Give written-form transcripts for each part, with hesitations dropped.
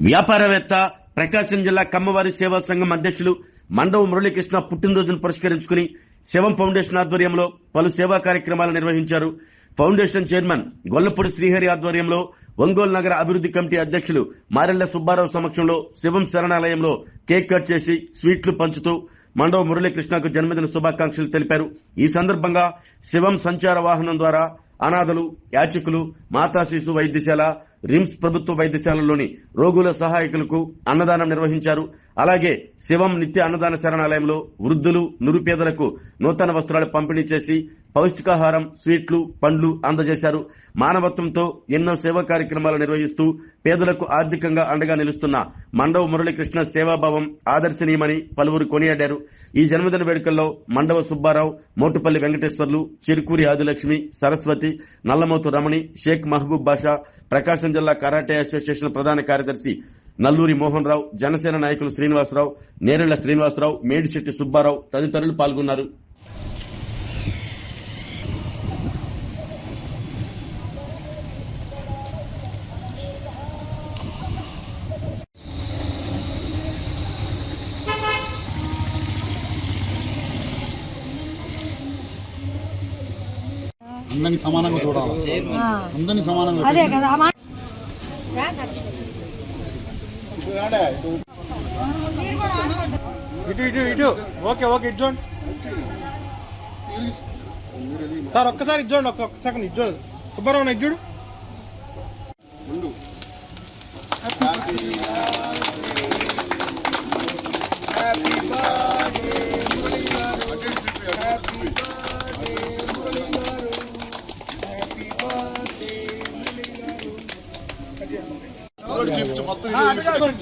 వ్యాపారవేత్త ప్రకాశం జిల్లా కమ్మవారి సేవా సంఘం అధ్యక్షులు మండవ మురళీకృష్ణ పుట్టినరోజును పురస్కరించుకుని శివం ఫౌండేషన్ ఆధ్వర్యంలో పలు సేవా కార్యక్రమాలు నిర్వహించారు. ఫౌండేషన్ చైర్మన్ గొల్లపూడి శ్రీహరి ఆధ్వర్యంలో ఒంగోలు నగర అభివృద్ధి కమిటీ అధ్యక్షులు మారెళ్ల సుబ్బారావు సమక్షంలో శివం శరణాలయంలో కేక్ కట్ చేసి స్వీట్లు పంచుతూ మండవ మురళీకృష్ణకు జన్మదిన శుభాకాంక్షలు తెలిపారు. ఈ సందర్భంగా శివం సంచార వాహనం ద్వారా అనాథలు, యాచకులు, మాతా శిశు వైద్యశాల, రిమ్స్ ప్రభుత్వ వైద్యశాలలోని రోగుల సహాయకులకు అన్నదానం నిర్వహించారు. అలాగే శివం నిత్య అన్నదాన శరణాలయంలో వృద్ధులు, నిరుపేదలకు నూతన వస్త్రాలు పంపిణీ చేసి పౌష్టికాహారం, స్వీట్లు, పండ్లు అందజేశారు. మానవత్వంతో ఎన్నో సేవా కార్యక్రమాలు నిర్వహిస్తూ పేదలకు ఆర్థికంగా అండగా నిలుస్తున్న మండవ మురళీకృష్ణ సేవాభావం ఆదర్శనీయమని పలువురు కొనియాడారు. ఈ జన్మదిన వేడుకల్లో మండవ సుబ్బారావు, మోటుపల్లి వెంకటేశ్వర్లు, చిరుకూరి ఆదిలక్ష్మి, సరస్వతి, నల్లమోతు రమణి, షేక్ మహబూబ్ బాషా, ప్రకాశం జిల్లా కరాటే అసోసియేషన్ ప్రధాన కార్యదర్శి నల్లూరి మోహన్ రావు, జనసేన నాయకులు శ్రీనివాసరావు, నేరెళ్ల శ్రీనివాసరావు, మేడిశెట్టి సుబ్బారావు తదితరులు పాల్గొన్నారు. అందరినీ సమానంగా చూడాలి, అందరినీ సమానంగా. ఇటు ఇటు ఇటు ఓకే ఓకే ఇటు చూడండి సార్, ఒక్కసారి ఇటు చూడండి, ఒక్క సెకండ్ ఇటు చూడండి. సుబ్బారావు ఇటు చూడు.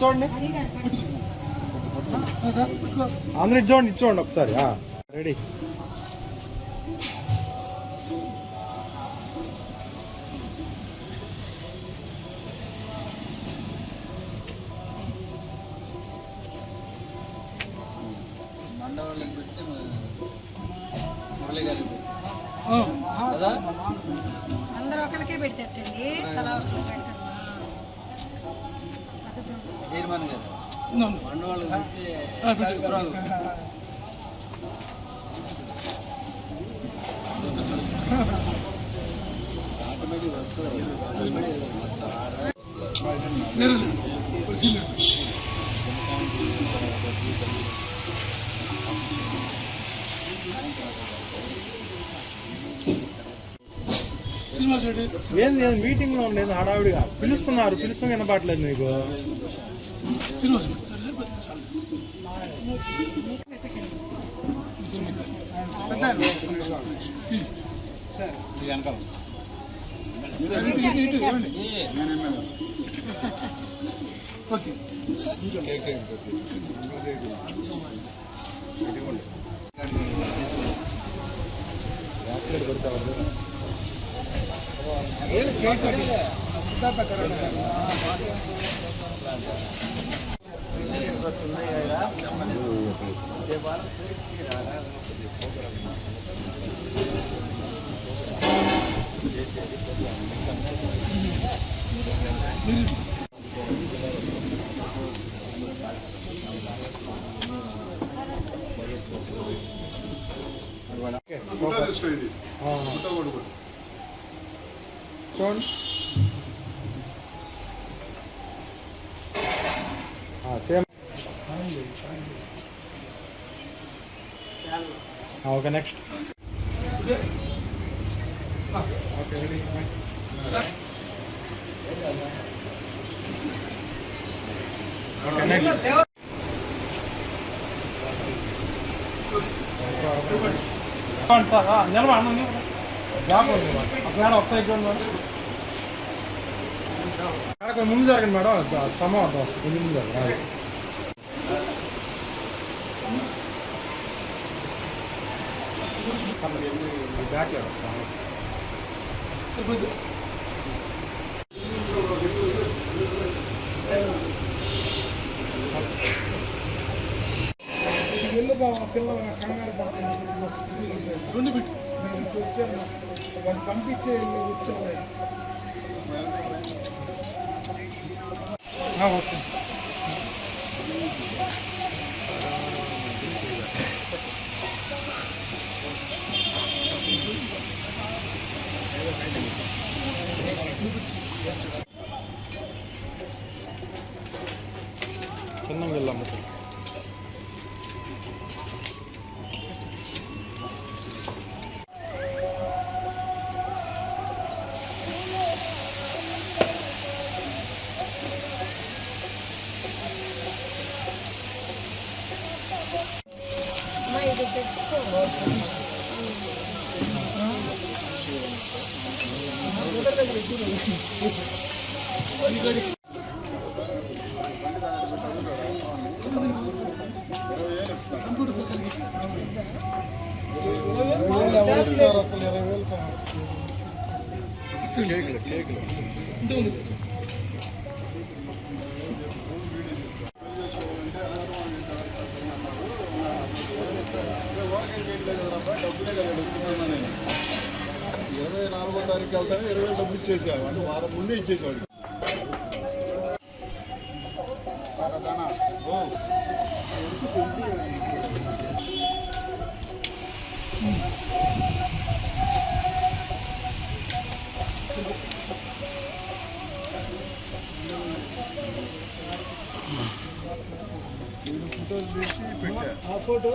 చూడండి అందరూ ఇచ్చోండి ఇచ్చోండి ఒకసారి. రెడీ. అందరూ ఒకరికే పెడతారండి. చైర్మన్ గారు మండవాళ్ళు ఆటోమేటిక్ వస్తుంది. ఏంది మీటింగ్ లో ఉండేది హడావిడిగా పిలుస్తున్నారు, పిలుస్తున్నా వినపట్లేదు మీకు. చూడండి same. Okay next. Okay ready. Okay next. Sir నిలబడి మేడం ఒకసారి చూడండి మేడం, ముందు జరగండి మేడం, సమయం అర్థం వస్తుంది, ముందు జరగండి. బ్యాక్ వస్తాను. పిల్ల కంగారు పడుతుంది, వచ్చాను వాళ్ళు పంపించే వచ్చాను. ఓకే. చిన్న వెళ్ళాము. తారీఖు వెళ్తానే 20,000 డబ్బులు ఇచ్చేసావు అంటే వారం ముందే ఇచ్చేసాడు. ఆ ఫోటో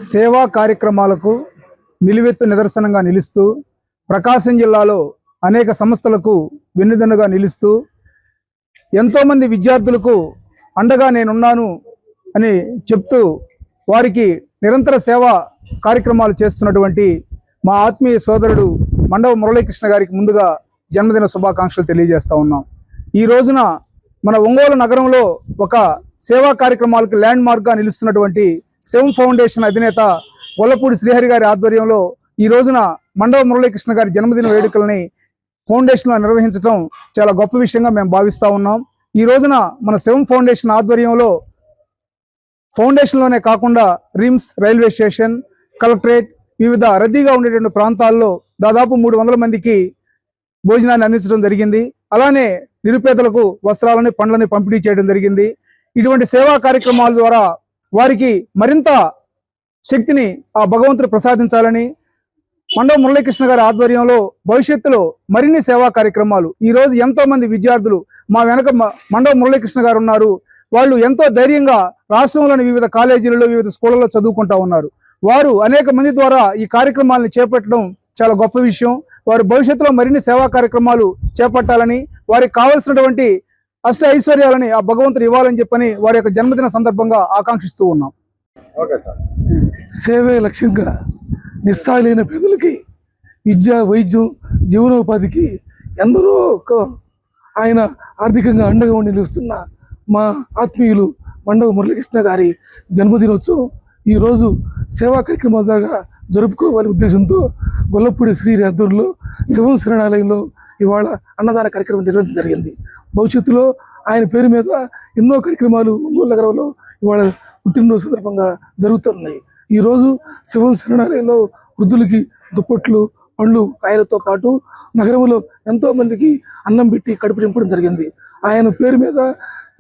సేవా కార్యక్రమాలకు నిలువెత్తు నిదర్శనంగా నిలుస్తూ ప్రకాశం జిల్లాలో అనేక సంస్థలకు వెన్నుదన్నుగా నిలుస్తూ ఎంతోమంది విద్యార్థులకు అండగా నేనున్నాను అని చెప్తూ వారికి నిరంతర సేవా కార్యక్రమాలు చేస్తున్నటువంటి మా ఆత్మీయ సోదరుడు మండవ మురళీకృష్ణ గారికి ముందుగా జన్మదిన శుభాకాంక్షలు తెలియజేస్తా ఉన్నాం. ఈ రోజున మన ఒంగోలు నగరంలో ఒక సేవా కార్యక్రమాలకు ల్యాండ్ మార్క్గా నిలుస్తున్నటువంటి శివం ఫౌండేషన్ అధినేత గొల్లపూడి శ్రీహరి గారి ఆధ్వర్యంలో ఈ రోజున మండవ మురళీకృష్ణ గారి జన్మదిన వేడుకల్ని ఫౌండేషన్లో నిర్వహించడం చాలా గొప్ప విషయంగా మేము భావిస్తూ ఉన్నాం. ఈ రోజున మన శివం ఫౌండేషన్ ఆధ్వర్యంలో ఫౌండేషన్లోనే కాకుండా రిమ్స్, రైల్వే స్టేషన్, కలెక్టరేట్, వివిధ రద్దీగా ఉండేటువంటి ప్రాంతాల్లో దాదాపు 300 మందికి భోజనాన్ని అందించడం జరిగింది. అలానే నిరుపేదలకు వస్త్రాలని, పండ్లని పంపిణీ చేయడం జరిగింది. ఇటువంటి సేవా కార్యక్రమాల ద్వారా వారికి మరింత శక్తిని ఆ భగవంతుడు ప్రసాదించాలని మండవ మురళీకృష్ణ గారి ఆధ్వర్యంలో భవిష్యత్తులో మరిన్ని సేవా కార్యక్రమాలు, ఈ రోజు ఎంతో మంది విద్యార్థులు మా వెనక మండవ మురళీకృష్ణ గారు ఉన్నారు. వాళ్ళు ఎంతో ధైర్యంగా రాష్ట్రంలోని వివిధ కాలేజీలలో, వివిధ స్కూళ్ళలో చదువుకుంటా ఉన్నారు. వారు అనేక మంది ద్వారా ఈ కార్యక్రమాలను చేపట్టడం చాలా గొప్ప విషయం. వారు భవిష్యత్తులో మరిన్ని సేవా కార్యక్రమాలు చేపట్టాలని, వారికి కావలసినటువంటి అష్ట ఐశ్వర్యాలని ఆ భగవంతుడు ఇవ్వాలని చెప్పని వారి యొక్క జన్మదిన సందర్భంగా ఆకాంక్షిస్తూ ఉన్నాం. సేవే లక్ష్యంగా నిస్సాయులైన పేదలకి విద్య, వైద్యం, జీవనోపాధికి ఎందరో ఆయన ఆర్థికంగా అండగా ఉండి నిలుస్తున్న మా ఆత్మీయులు మండవ మురళీకృష్ణ గారి జన్మదినోత్సవం ఈరోజు సేవా కార్యక్రమాల ద్వారా జరుపుకోవాలనే ఉద్దేశంతో గొల్లపూడి శ్రీ ఆధ్వర్యంలో శివం శరణాలయంలో ఇవాళ అన్నదాన కార్యక్రమం నిర్వహించడం జరిగింది. భవిష్యత్తులో ఆయన పేరు మీద ఎన్నో కార్యక్రమాలు ఒంగోలు నగరంలో ఇవాళ పుట్టినరోజు సందర్భంగా జరుగుతున్నాయి. ఈరోజు శివం శరణాలయంలో వృద్ధులకి దుప్పట్లు, పండ్లు, కాయలతో పాటు నగరంలో ఎంతో మందికి అన్నం పెట్టి కడుపు నింపడం జరిగింది. ఆయన పేరు మీద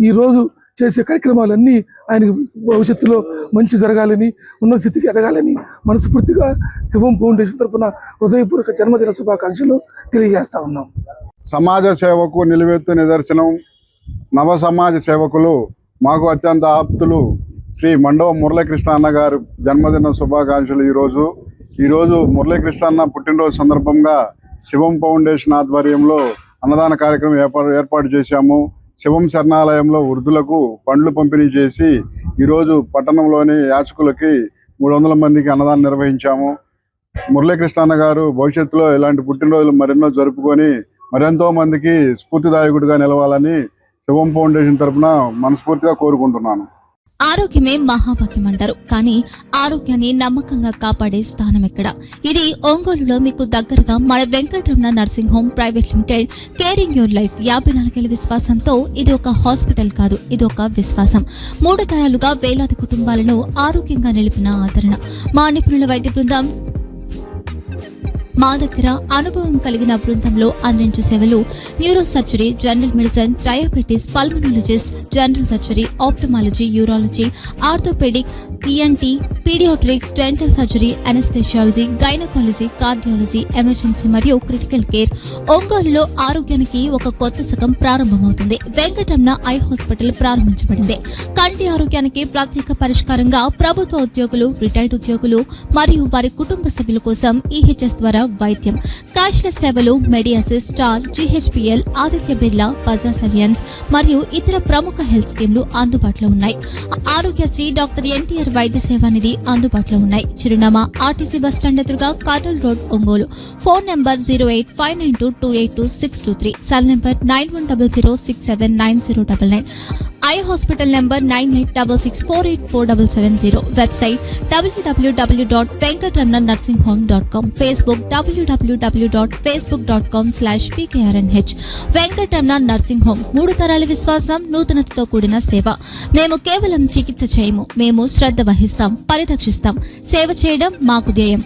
ఈరోజు చేసే కార్యక్రమాలన్నీ ఆయనకు భవిష్యత్తులో మంచి జరగాలని, ఉన్నత స్థితికి ఎదగాలని మనస్ఫూర్తిగా శివం ఫౌండేషన్ తరఫున హృదయపూర్వక జన్మదిన శుభాకాంక్షలు తెలియజేస్తా ఉన్నాం. సమాజ సేవకు నిలువెత్తు నిదర్శనం నవ సమాజ సేవకులు మాకు అత్యంత ఆప్తులు శ్రీ మండవ మురళీకృష్ణ అన్న గారు జన్మదిన శుభాకాంక్షలు. ఈరోజు మురళీకృష్ణ అన్న పుట్టినరోజు సందర్భంగా శివం ఫౌండేషన్ ఆధ్వర్యంలో అన్నదాన కార్యక్రమం ఏర్పాటు చేశాము. శివం శరణాలయంలో వృద్ధులకు పండ్లు పంపిణీ చేసి ఈరోజు పట్టణంలోని యాచకులకి 300 మందికి అన్నదానం నిర్వహించాము. మురళీకృష్ణ అన్న గారు భవిష్యత్తులో ఇలాంటి పుట్టినరోజులు మరెన్నో జరుపుకొని మరెంతో మందికి స్ఫూర్తిదాయకుడిగా నిలవాలని శివం ఫౌండేషన్ తరఫున మనస్ఫూర్తిగా కోరుకుంటున్నాను. ఆరోగ్యమే మహాభాగ్యం అంటారు, కానీ ఆరోగ్యాన్ని నమ్మకంగా కాపాడే స్థానం ఎక్కడ? ఇది ఒంగోలులో మీకు దగ్గరగా మన Venkataramana nursing home private limited. Caring your life 54 ఏళ్ల విశ్వాసంతో ఇది ఒక హాస్పిటల్ కాదు, ఇది ఒక విశ్వాసం. 3 తరాలుగా వేలాది కుటుంబాలను ఆరోగ్యంగా నిలిపిన ఆదరణ. మా నిపుణుల వైద్య బృందం మా దగ్గర అనుభవం కలిగిన బృందంలో అందించే సేవలు neuro surgery, general medicine, diabetes, pulmonologist, general surgery, ophthalmology, urology, orthopaedic, ENT, paediatrics, dental surgery, anaesthesiology, gynaecology, cardiology, emergency మరియు క్రిటికల్ కేర్. ఒంగోలులో ఆరోగ్యానికి ఒక కొత్త శకం ప్రారంభమవుతుంది. వెంకటరమణ ఐ హాస్పిటల్ ప్రారంభించబడింది. కంటి ఆరోగ్యానికి ప్రత్యేక పరిష్కారంగా ప్రభుత్వ ఉద్యోగులు, రిటైర్డ్ ఉద్యోగులు మరియు వారి కుటుంబ సభ్యుల కోసం ఈహెచ్ఎస్ ద్వారా వైద్యం. క్యాష్లెస్ సేవలు Medi Assist, Star, GHPL, Aditya Birla, Bajaj Allianz మరియు ఇతర ప్రముఖ హెల్త్ స్కీమ్లు అందుబాటులో ఉన్నాయి. ఆరోగ్యశ్రీ, డాక్టర్ ఎన్టీఆర్ వైద్య సేవా నిధి అందుబాటులో ఉన్నాయి. చిరునామా ఆర్టీసీ బస్టాండ్ ఎదురుగా, Kurnool road, Ongole. Phone number 08592282623, cell number 9100679099. Eye hospital number 9866484770. Website www.venkatramananursinghome.com. Facebook www.facebook.com/pkrnh. Venkataramana nursing home 3 తరాల విశ్వాసం, నూతనతతో కూడిన సేవ. మేము కేవలం చికిత్స చేయము, మేము శ్రద్ధ వహిస్తాం, పరిరక్షిస్తాం. సేవ చేయడం మాకు ధ్యేయం.